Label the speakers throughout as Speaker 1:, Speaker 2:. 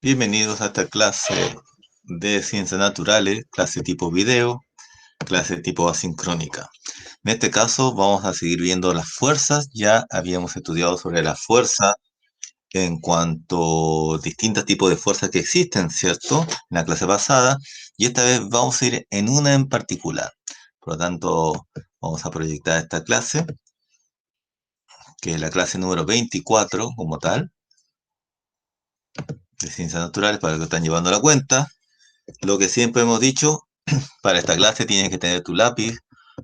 Speaker 1: Bienvenidos a esta clase de ciencias naturales, clase tipo video, clase tipo asincrónica. En este caso vamos a seguir viendo las fuerzas. Ya habíamos estudiado sobre la fuerza en cuanto a distintos tipos de fuerzas que existen, ¿cierto? En la clase pasada. Y esta vez vamos a ir en una en particular. Por lo tanto, vamos a proyectar esta clase, que es la clase número 24 como tal, de ciencias naturales, para los que están llevando la cuenta. Lo que siempre hemos dicho, para esta clase tienes que tener tu lápiz,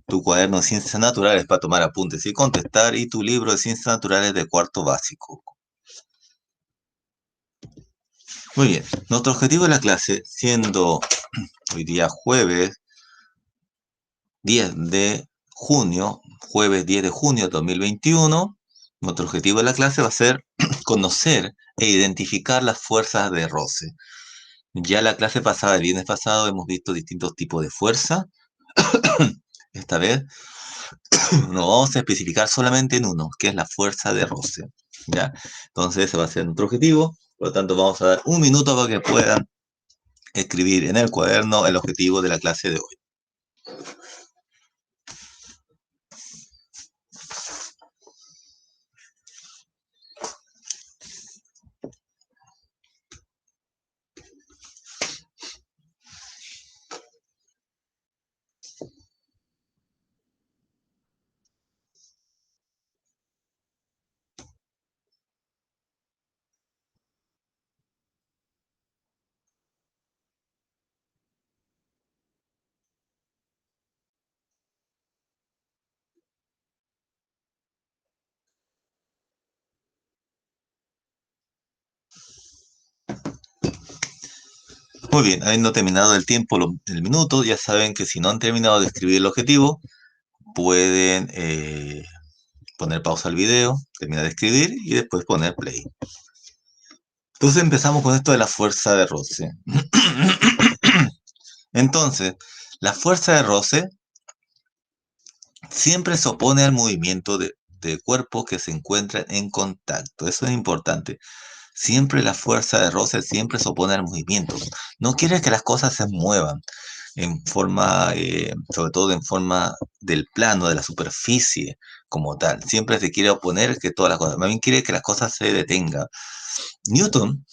Speaker 1: tu cuaderno de ciencias naturales para tomar apuntes y contestar, y tu libro de ciencias naturales de cuarto básico. Muy bien, nuestro objetivo de la clase, siendo hoy día jueves 10 de junio, jueves 10 de junio de 2021, nuestro objetivo de la clase va a ser conocer e identificar las fuerzas de roce. Ya la clase pasada, el viernes pasado, hemos visto distintos tipos de fuerza. Esta vez nos vamos a especificar solamente en uno, que es la fuerza de roce. ¿Ya? Entonces ese va a ser nuestro objetivo. Por lo tanto, vamos a dar un minuto para que puedan escribir en el cuaderno el objetivo de la clase de hoy. Muy bien, habiendo terminado el tiempo, el minuto, ya saben que si no han terminado de escribir el objetivo, pueden poner pausa al video, terminar de escribir y después poner play. Entonces empezamos con esto de la fuerza de roce. Entonces, la fuerza de roce siempre se opone al movimiento de cuerpos que se encuentran en contacto. Eso es importante. Siempre la fuerza de roce siempre se opone al movimiento. No quiere que las cosas se muevan en forma, sobre todo en forma del plano, de la superficie como tal. Siempre se quiere oponer que todas las cosas, más bien quiere que las cosas se detengan. Newton,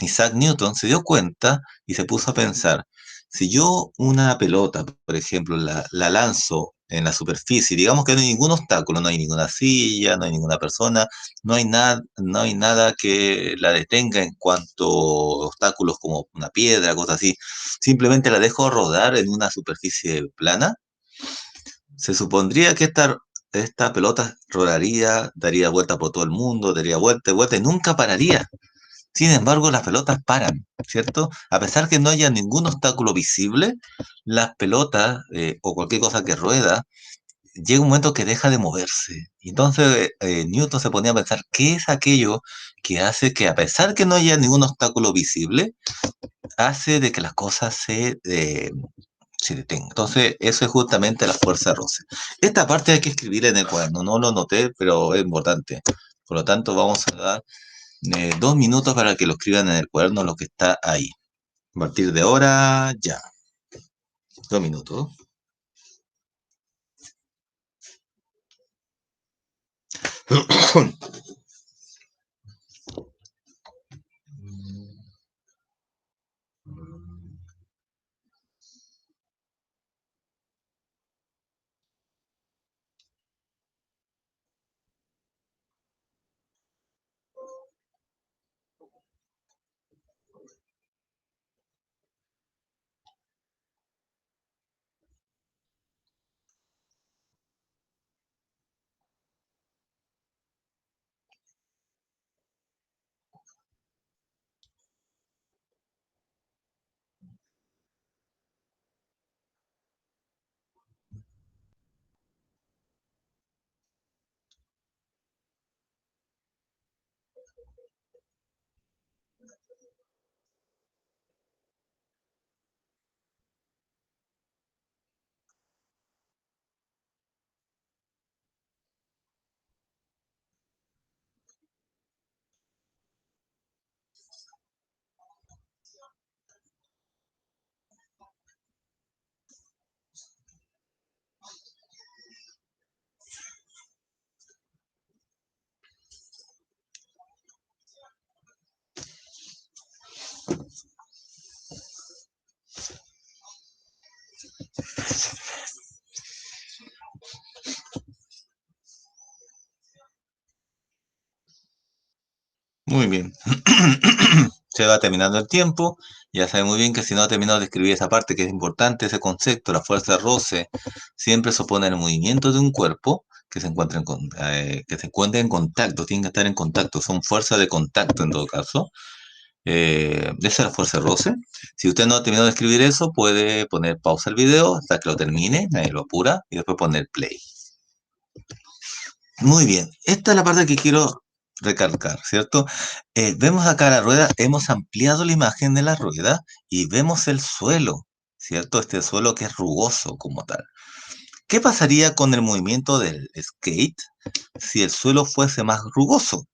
Speaker 1: Isaac Newton, se dio cuenta y se puso a pensar, si yo una pelota, por ejemplo, la lanzo en la superficie, digamos que no hay ningún obstáculo, no hay ninguna silla, no hay ninguna persona, no hay nada que la detenga en cuanto a obstáculos como una piedra, cosas así, simplemente la dejo rodar en una superficie plana, se supondría que esta pelota rodaría, daría vuelta por todo el mundo, daría vuelta y vuelta y nunca pararía. Sin embargo, las pelotas paran, ¿cierto? A pesar que no haya ningún obstáculo visible, las pelotas o cualquier cosa que rueda, llega un momento que deja de moverse. Entonces Newton se ponía a pensar, ¿qué es aquello que hace que a pesar que no haya ningún obstáculo visible, hace de que las cosas se detengan? Entonces, eso es justamente la fuerza de roce. Esta parte hay que escribir en el cuaderno, no lo noté, pero es importante. Por lo tanto, vamos a dar 2 minutos para que lo escriban en el cuaderno lo que está ahí. A partir de ahora, ya. 2 minutos. Muy bien. Se va terminando el tiempo. Ya sabe muy bien que si no ha terminado de escribir esa parte que es importante, ese concepto, la fuerza de roce, siempre se opone al movimiento de un cuerpo que se encuentre en contacto, tiene que estar en contacto, son fuerzas de contacto en todo caso. Esa es la fuerza de roce. Si usted no ha terminado de escribir eso, puede poner pausa el video hasta que lo termine, nadie lo apura, y después poner play. Muy bien, esta es la parte que quiero recalcar, ¿cierto? Vemos acá la rueda, hemos ampliado la imagen de la rueda y vemos el suelo, ¿cierto? Este suelo que es rugoso como tal. ¿Qué pasaría con el movimiento del skate si el suelo fuese más rugoso?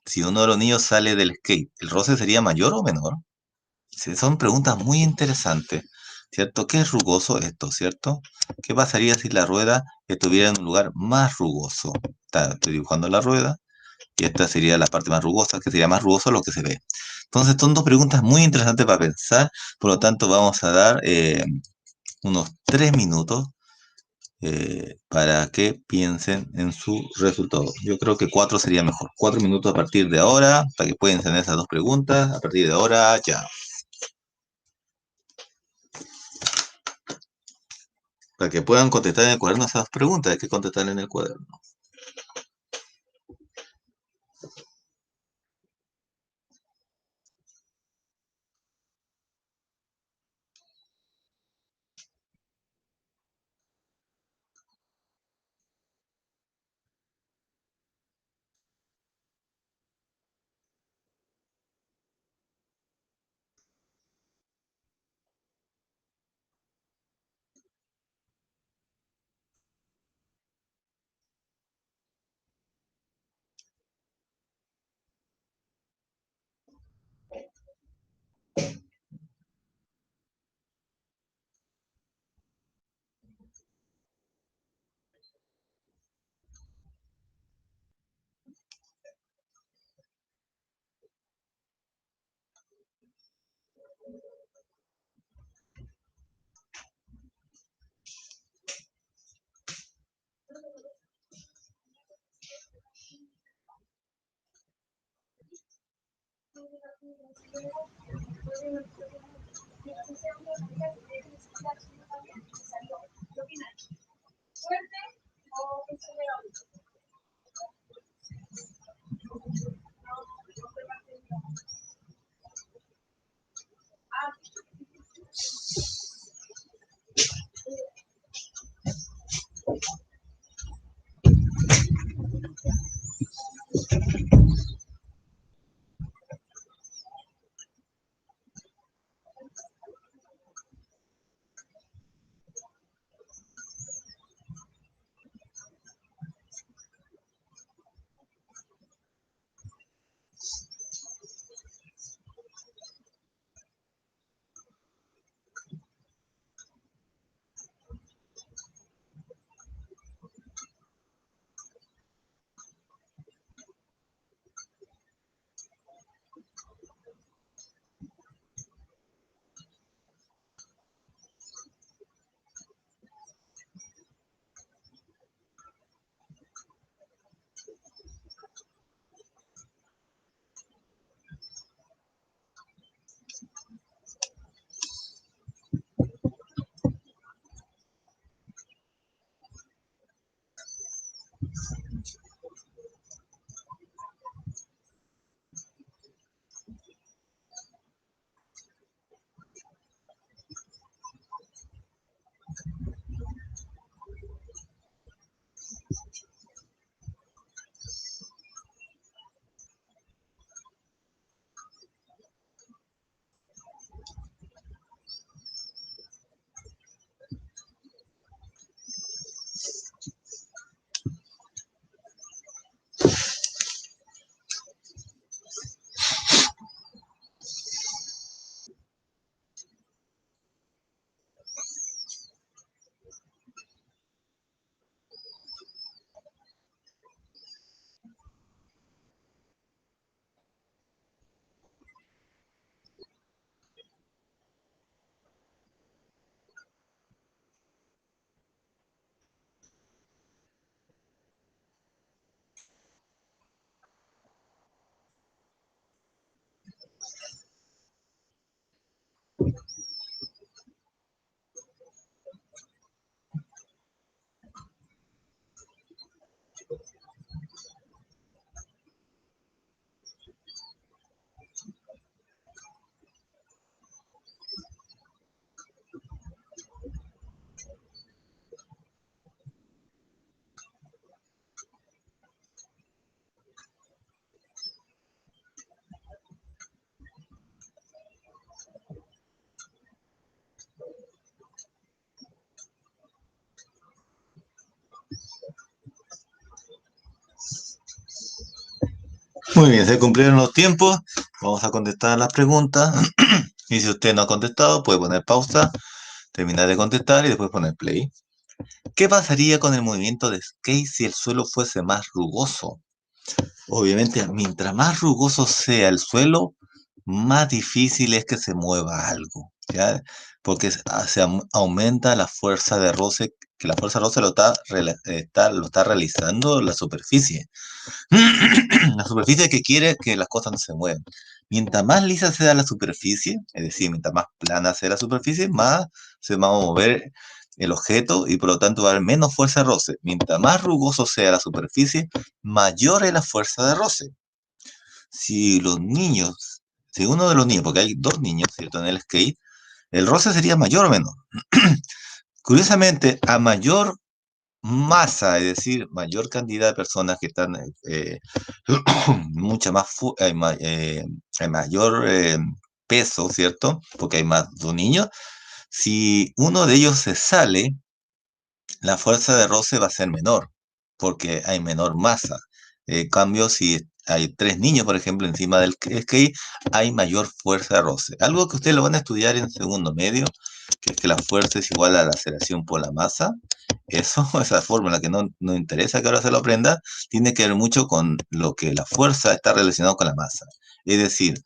Speaker 1: Si uno de los niños sale del skate, ¿el roce sería mayor o menor? Sí, son preguntas muy interesantes, ¿cierto? ¿Qué es rugoso esto, cierto? ¿Qué pasaría si la rueda estuviera en un lugar más rugoso? Estoy dibujando la rueda y esta sería la parte más rugosa, que sería más rugoso lo que se ve. Entonces, son dos preguntas muy interesantes para pensar, por lo tanto, vamos a dar unos 3 minutos para que piensen en su resultado. Yo creo que 4 sería mejor. 4 minutos a partir de ahora, para que puedan hacer esas dos preguntas. A partir de ahora, ya. Para que puedan contestar en el cuaderno esas preguntas, hay que contestar en el cuaderno. Muy bien, se cumplieron los tiempos. Vamos a contestar las preguntas. Y si usted no ha contestado, puede poner pausa, terminar de contestar y después poner play. ¿Qué pasaría con el movimiento de skate si el suelo fuese más rugoso? Obviamente, mientras más rugoso sea el suelo, más difícil es que se mueva algo, ¿ya? Porque aumenta la fuerza de roce, que la fuerza de roce lo está realizando la superficie. La superficie que quiere que las cosas no se muevan. Mientras más lisa sea la superficie, es decir, mientras más plana sea la superficie, más se va a mover el objeto y por lo tanto va a haber menos fuerza de roce. Mientras más rugoso sea la superficie, mayor es la fuerza de roce. Si los niños, si uno de los niños, porque hay dos niños, ¿cierto? En el skate, el roce sería mayor o menor. Curiosamente, a mayor masa, es decir, mayor cantidad de personas que están, mucha más, hay mayor peso, ¿cierto? Porque hay más dos niños. Si uno de ellos se sale, la fuerza de roce va a ser menor, porque hay menor masa. En cambio, si hay tres niños, por ejemplo, encima del skate, hay mayor fuerza de roce. Algo que ustedes lo van a estudiar en segundo medio, que es que la fuerza es igual a la aceleración por la masa. Eso, esa fórmula que no interesa que ahora se lo aprenda, tiene que ver mucho con lo que la fuerza está relacionada con la masa. Es decir,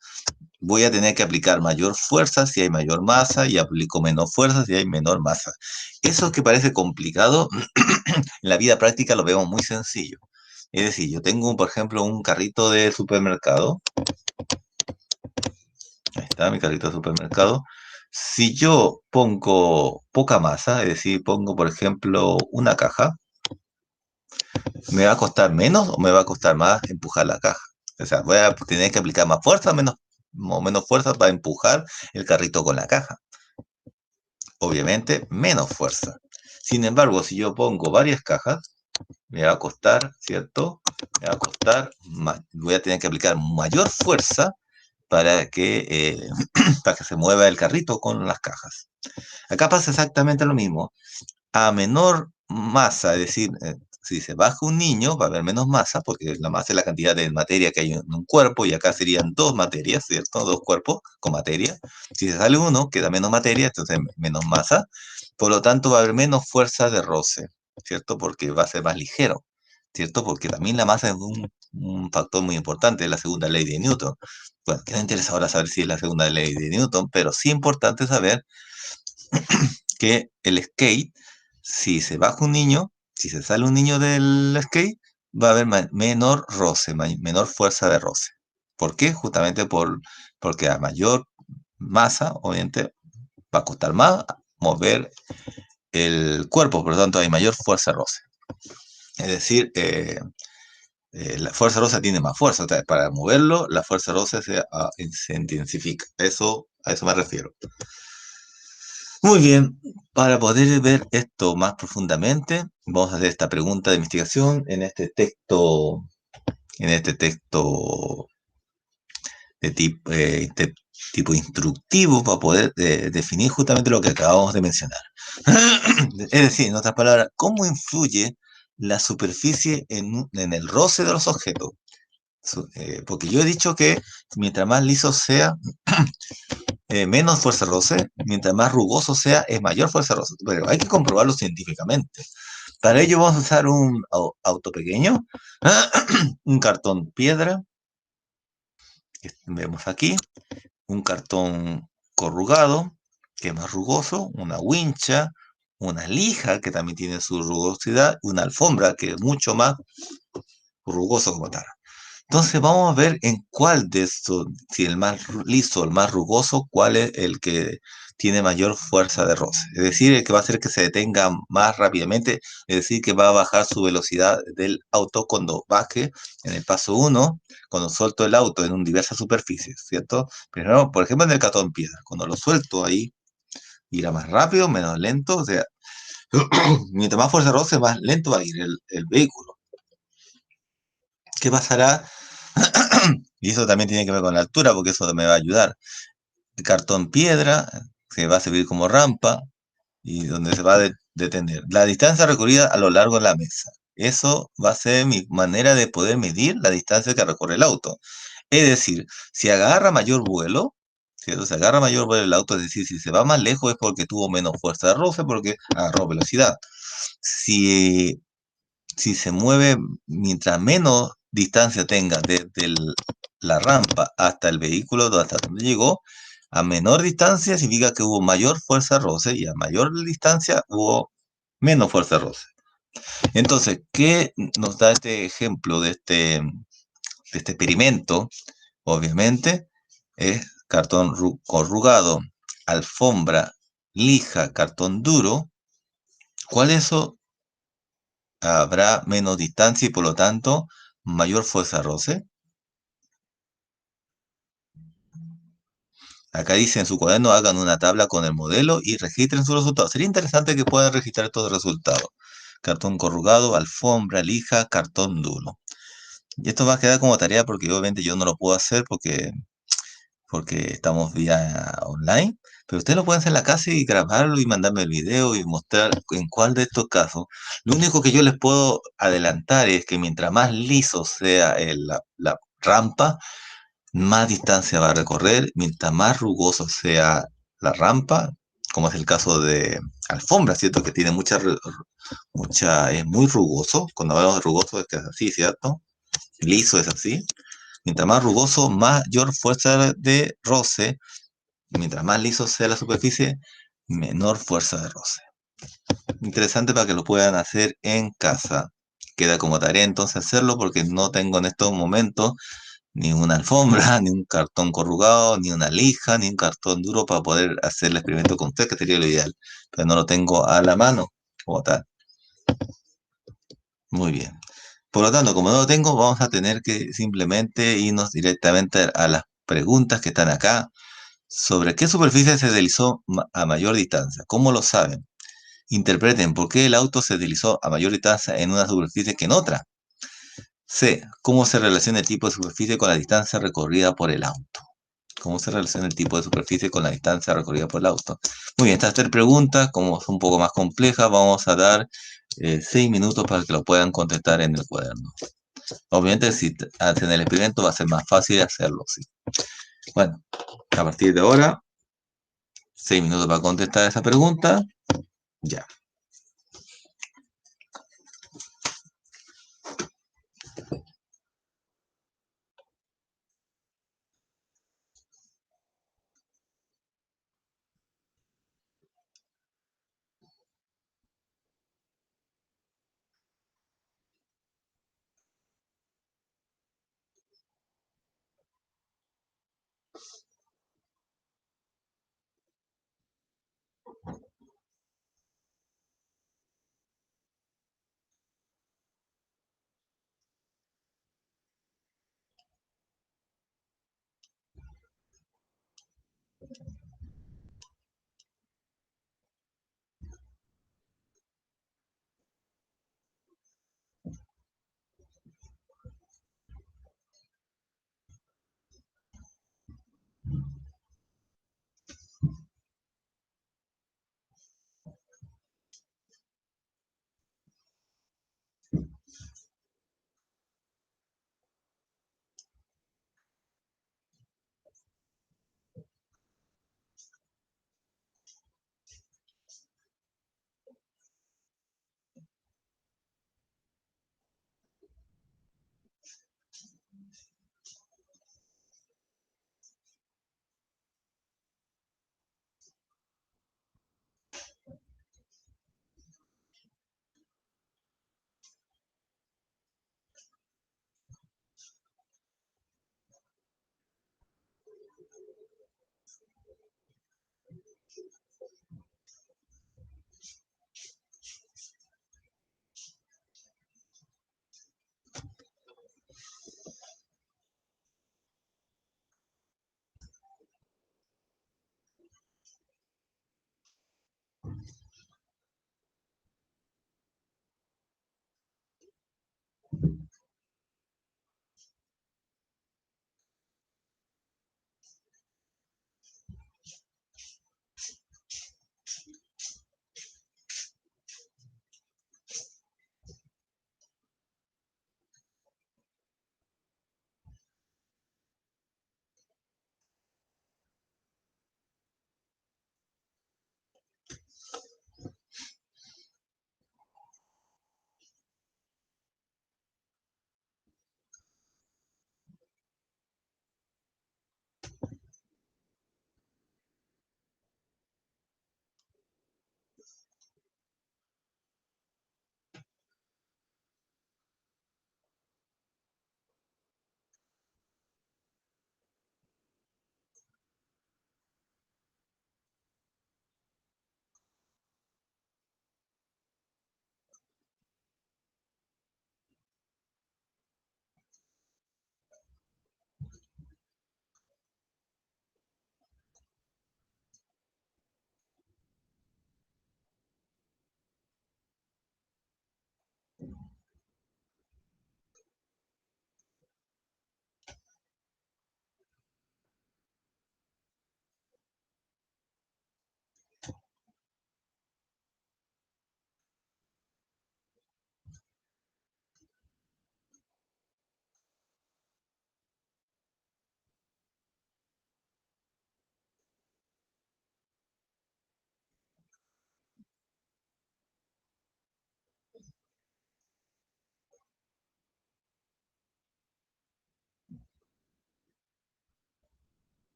Speaker 1: voy a tener que aplicar mayor fuerza si hay mayor masa y aplico menos fuerza si hay menor masa. Eso que parece complicado, en la vida práctica lo vemos muy sencillo. Es decir, yo tengo, por ejemplo, un carrito de supermercado. Ahí está mi carrito de supermercado. Si yo pongo poca masa, es decir, pongo, por ejemplo, una caja, ¿me va a costar menos o me va a costar más empujar la caja? O sea, voy a tener que aplicar más fuerza o menos fuerza para empujar el carrito con la caja. Obviamente, menos fuerza. Sin embargo, si yo pongo varias cajas, me va a costar, ¿cierto? Me va a costar más. Voy a tener que aplicar mayor fuerza para para que se mueva el carrito con las cajas. Acá pasa exactamente lo mismo. A menor masa, es decir, si se baja un niño, va a haber menos masa, porque la masa es la cantidad de materia que hay en un cuerpo, y acá serían dos materias, ¿cierto? Dos cuerpos con materia. Si se sale uno, queda menos materia, entonces menos masa. Por lo tanto, va a haber menos fuerza de roce, ¿cierto? Porque va a ser más ligero, ¿cierto? Porque también la masa es un factor muy importante, es la segunda ley de Newton. Bueno, que no interesa ahora saber si es la segunda ley de Newton, pero sí importante saber que el skate, si se baja un niño, si se sale un niño del skate, va a haber menor roce, menor fuerza de roce. ¿Por qué? Justamente porque a mayor masa, obviamente, va a costar más mover el cuerpo, por lo tanto hay mayor fuerza de roce. Es decir, la fuerza de roce tiene más fuerza, o sea, para moverlo, la fuerza de roce se intensifica. A eso me refiero. Muy bien, para poder ver esto más profundamente, vamos a hacer esta pregunta de investigación en este texto de tipo instructivo para poder definir justamente lo que acabamos de mencionar. Es decir, en otras palabras, ¿cómo influye la superficie en el roce de los objetos? Porque yo he dicho que mientras más liso sea, menos fuerza de roce, mientras más rugoso sea, es mayor fuerza de roce. Pero hay que comprobarlo científicamente. Para ello vamos a usar un auto pequeño, un cartón piedra, que vemos aquí, un cartón corrugado, que es más rugoso, una wincha, una lija, que también tiene su rugosidad, una alfombra, que es mucho más rugoso como tal. Entonces vamos a ver en cuál de estos, si el más liso o el más rugoso, cuál es el que tiene mayor fuerza de roce. Es decir, el que va a hacer que se detenga más rápidamente, es decir, que va a bajar su velocidad del auto cuando baje en el paso uno, cuando suelto el auto en diversas superficies, ¿cierto? Primero, por ejemplo, en el catón piedra, cuando lo suelto ahí, irá más rápido, menos lento, o sea, mientras más fuerza de roce, más lento va a ir el vehículo. ¿Qué pasará? Y eso también tiene que ver con la altura, porque eso me va a ayudar. El cartón piedra, que va a servir como rampa y donde se va a detener. La distancia recorrida a lo largo de la mesa. Eso va a ser mi manera de poder medir la distancia que recorre el auto. Es decir, si agarra mayor vuelo, ¿cierto? Si agarra mayor vuelo el auto, es decir, si se va más lejos es porque tuvo menos fuerza de roce, porque agarró velocidad. Si, si se mueve, mientras menos distancia tenga desde la rampa hasta el vehículo, hasta donde llegó, a menor distancia significa que hubo mayor fuerza de roce y a mayor distancia hubo menos fuerza de roce. Entonces, ¿qué nos da este ejemplo de este experimento? Obviamente, es cartón corrugado, alfombra, lija, cartón duro. ¿Cuál de eso habrá menos distancia y por lo tanto mayor fuerza de roce? Acá dice en su cuaderno, hagan una tabla con el modelo y registren sus resultados. Sería interesante que puedan registrar estos resultados. Cartón corrugado, alfombra, lija, cartón duro. Y esto va a quedar como tarea porque obviamente yo no lo puedo hacer porque estamos vía online, pero ustedes lo pueden hacer en la casa y grabarlo y mandarme el video y mostrar en cuál de estos casos. Lo único que yo les puedo adelantar es que mientras más liso sea la rampa, más distancia va a recorrer, mientras más rugoso sea la rampa, como es el caso de alfombra, ¿cierto? Que tiene es muy rugoso. Cuando hablamos de rugoso es que es así, ¿cierto? Liso es así. Mientras más rugoso, mayor fuerza de roce. Y mientras más liso sea la superficie, menor fuerza de roce. Interesante para que lo puedan hacer en casa. Queda como tarea entonces hacerlo porque no tengo en estos momentos ni una alfombra, ni un cartón corrugado, ni una lija, ni un cartón duro para poder hacer el experimento con usted, que sería lo ideal. Pero no lo tengo a la mano como tal. Muy bien. Por lo tanto, como no lo tengo, vamos a tener que simplemente irnos directamente a las preguntas que están acá. ¿Sobre qué superficie se deslizó a mayor distancia? ¿Cómo lo saben? Interpreten por qué el auto se deslizó a mayor distancia en una superficie que en otra. C. ¿Cómo se relaciona el tipo de superficie con la distancia recorrida por el auto? ¿Cómo se relaciona el tipo de superficie con la distancia recorrida por el auto? Muy bien, estas tres preguntas, como son un poco más complejas, vamos a dar 6 minutos para que lo puedan contestar en el cuaderno. Obviamente, si hacen el experimento, va a ser más fácil hacerlo, sí. Bueno, a partir de ahora, 6 minutos para contestar esa pregunta. Ya.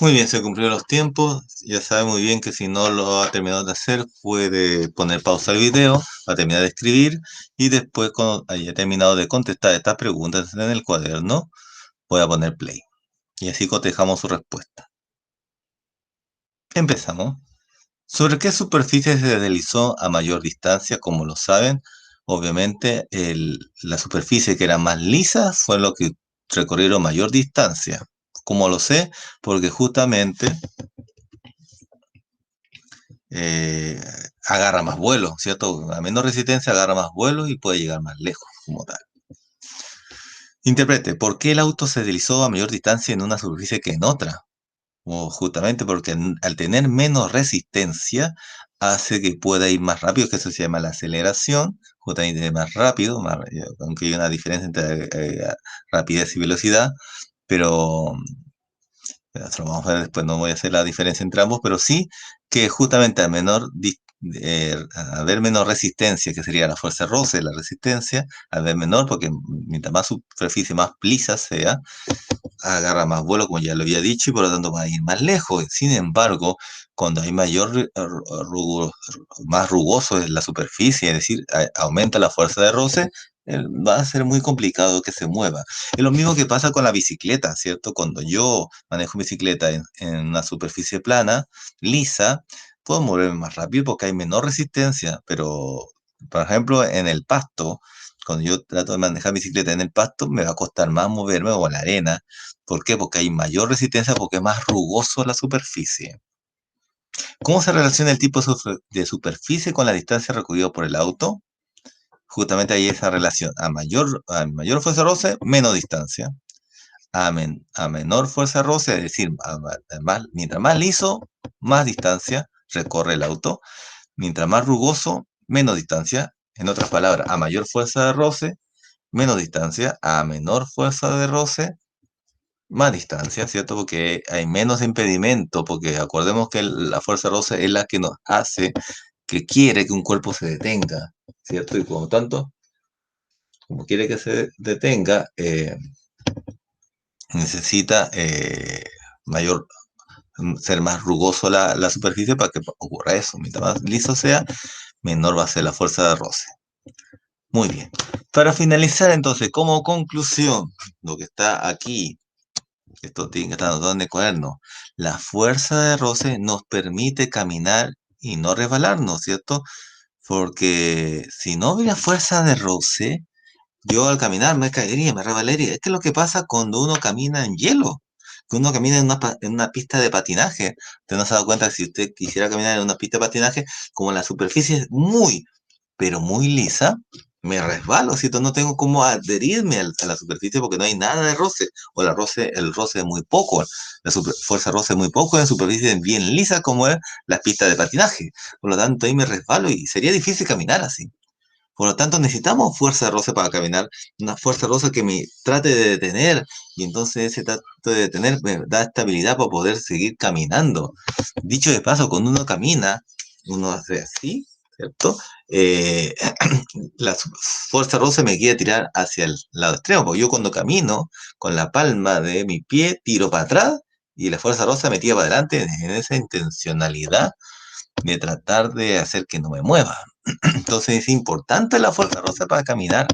Speaker 1: Muy bien, se cumplieron los tiempos. Ya sabe muy bien que si no lo ha terminado de hacer, puede poner pausa al video, va a terminar de escribir y después, cuando haya terminado de contestar estas preguntas en el cuaderno, voy a poner play. Y así cotejamos su respuesta. Empezamos. ¿Sobre qué superficie se deslizó a mayor distancia? Como lo saben, obviamente la superficie que era más lisa fue lo que recorrieron mayor distancia. ¿Cómo lo sé? Porque justamente eh, agarra más vuelo, ¿cierto? A menor resistencia agarra más vuelo y puede llegar más lejos como tal. Interprete, ¿por qué el auto se deslizó a mayor distancia en una superficie que en otra? O justamente porque al tener menos resistencia hace que pueda ir más rápido, que eso se llama la aceleración, justamente más rápido, aunque hay una diferencia entre rapidez y velocidad, pero eso lo vamos a ver después, no voy a hacer la diferencia entre ambos, pero sí que justamente al haber menor resistencia, que sería la fuerza de roce, la resistencia, al ver menor, porque mientras más superficie, más lisa sea, agarra más vuelo, como ya lo había dicho, y por lo tanto va a ir más lejos. Sin embargo, cuando hay más rugoso en la superficie, es decir, aumenta la fuerza de roce, va a ser muy complicado que se mueva. Es lo mismo que pasa con la bicicleta, ¿cierto? Cuando yo manejo bicicleta en una superficie plana, lisa, puedo moverme más rápido porque hay menor resistencia, pero, por ejemplo, en el pasto, cuando yo trato de manejar bicicleta en el pasto, me va a costar más moverme o en la arena. ¿Por qué? Porque hay mayor resistencia, porque es más rugoso la superficie. ¿Cómo se relaciona el tipo de superficie con la distancia recorrida por el auto? Justamente hay esa relación. A mayor fuerza de roce, menos distancia. A menor fuerza de roce, es decir, mientras más liso, más distancia recorre el auto. Mientras más rugoso, menos distancia. En otras palabras, a mayor fuerza de roce, menos distancia. A menor fuerza de roce, más distancia, ¿cierto? Porque hay menos impedimento, porque acordemos que la fuerza roce es la que nos hace, que quiere que un cuerpo se detenga, ¿cierto? Y por lo tanto, como quiere que se detenga, necesita mayor, ser más rugoso la superficie para que ocurra eso. Mientras más liso sea, menor va a ser la fuerza de roce. Muy bien. Para finalizar, entonces, como conclusión, lo que está aquí, esto tiene que estar anotado en el cuaderno. La fuerza de roce nos permite caminar y no resbalarnos, ¿cierto? Porque si no hubiera fuerza de roce, yo al caminar me caería, me resbalaría. Es que es lo que pasa cuando uno camina en hielo, que uno camina en una pista de patinaje. Usted no se ha dado cuenta que si usted quisiera caminar en una pista de patinaje, como la superficie es muy, pero muy lisa, me resbalo, ¿cierto? No tengo cómo adherirme a la superficie porque no hay nada de roce, o el roce es muy poco, la fuerza de roce es muy poco en superficie bien lisa como es la pista de patinaje. Por lo tanto, ahí me resbalo y sería difícil caminar así. Por lo tanto, necesitamos fuerza de roce para caminar, una fuerza de roce que me trate de detener, y entonces ese trato de detener me da estabilidad para poder seguir caminando. Dicho de paso, cuando uno camina, uno hace así, ¿cierto? Eh, la fuerza de roce me quiere tirar hacia el lado extremo, porque yo cuando camino con la palma de mi pie tiro para atrás y la fuerza rosa me tira para adelante en esa intencionalidad de tratar de hacer que no me mueva. Entonces es importante la fuerza de roce para caminar.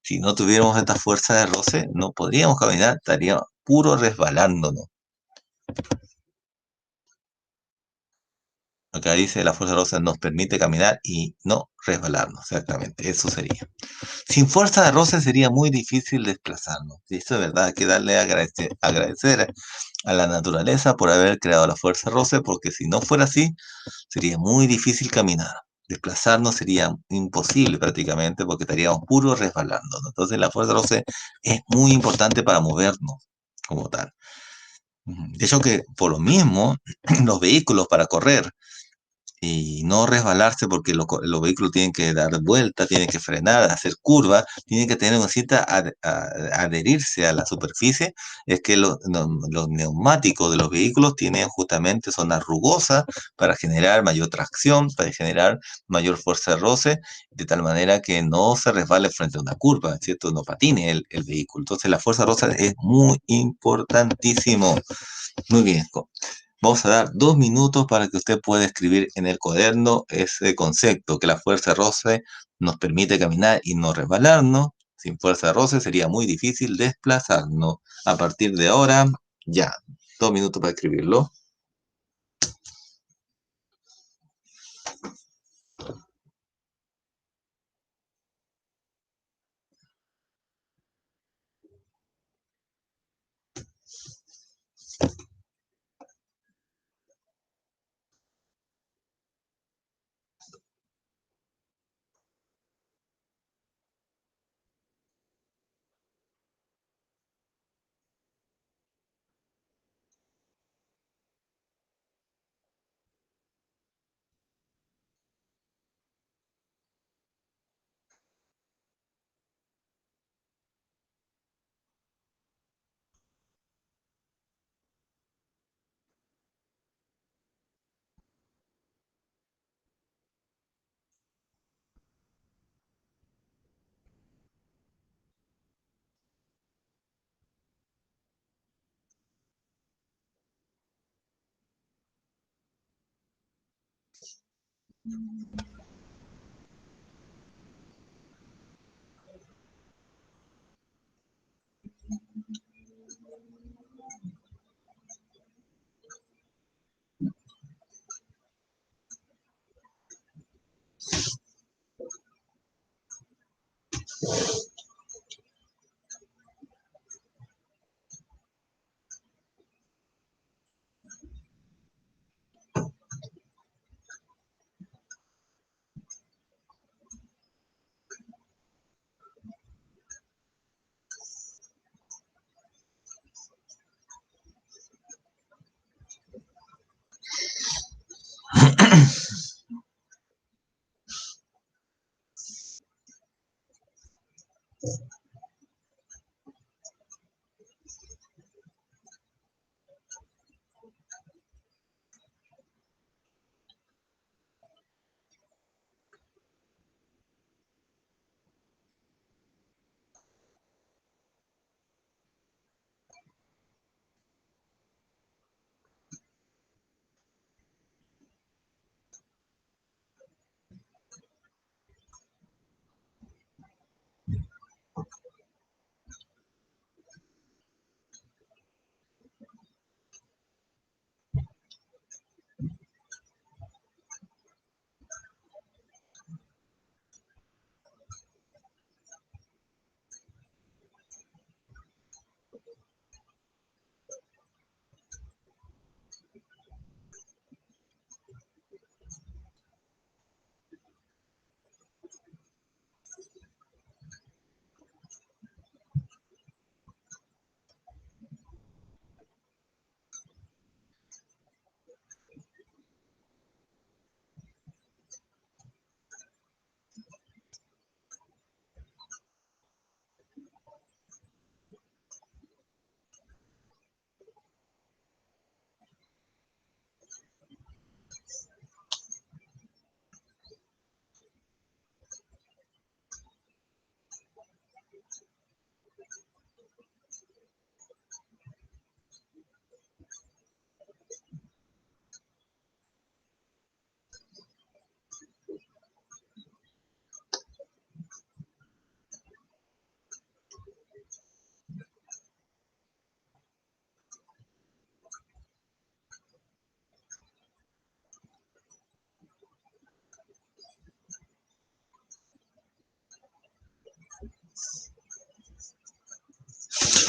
Speaker 1: Si no tuviéramos esta fuerza de roce, no podríamos caminar, estaríamos puro resbalándonos. Acá dice la fuerza de roce nos permite caminar y no resbalarnos. Exactamente, eso sería. Sin fuerza de roce sería muy difícil desplazarnos. Y eso es verdad, hay que darle agradecer a la naturaleza por haber creado la fuerza de roce, porque si no fuera así, sería muy difícil caminar. Desplazarnos sería imposible prácticamente porque estaríamos puros resbalando, ¿no? Entonces la fuerza de roce es muy importante para movernos como tal. De hecho que por lo mismo los vehículos para correr y no resbalarse porque los vehículos tienen que dar vuelta, tienen que frenar, hacer curvas, tienen que tener una cita adherirse a la superficie, es que los neumáticos de los vehículos tienen justamente, son rugosas para generar mayor tracción, para generar mayor fuerza de roce, de tal manera que no se resbale frente a una curva, ¿cierto? No patine el vehículo. Entonces la fuerza de roce es muy importantísimo. Muy bien. Vamos a dar 2 minutos para que usted pueda escribir en el cuaderno ese concepto, que la fuerza de roce nos permite caminar y no resbalarnos. Sin fuerza de roce sería muy difícil desplazarnos. A partir de ahora, ya, 2 minutos para escribirlo.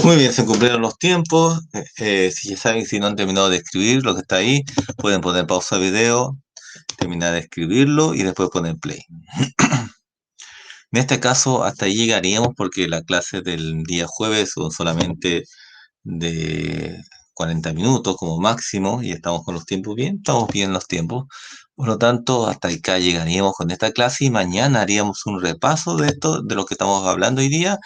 Speaker 1: Muy bien, se cumplieron los tiempos. Si ya saben, si no han terminado de escribir lo que está ahí, pueden poner pausa video, terminar de escribirlo y después poner play. En este caso, hasta ahí llegaríamos porque la clase del día jueves son solamente de 40 minutos como máximo y estamos con los tiempos bien, estamos bien los tiempos. Por lo tanto, hasta acá llegaríamos con esta clase y mañana haríamos un repaso de esto, de lo que estamos hablando hoy día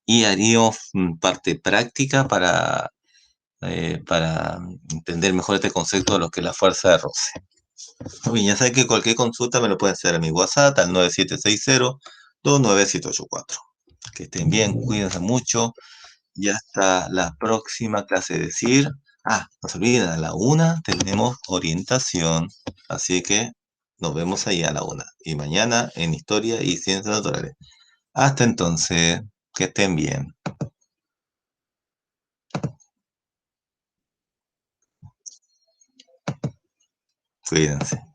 Speaker 1: y haríamos parte práctica para entender mejor este concepto de lo que es la fuerza de roce. Bien, ya saben que cualquier consulta me lo pueden hacer a mi WhatsApp al 9760-29784. Que estén bien, cuídense mucho. Y hasta la próxima clase. Decir, no se olviden, a la 1 tenemos orientación. Así que nos vemos ahí a la 1. Y mañana en Historia y Ciencias Naturales. Hasta entonces, que estén bien. Cuídense.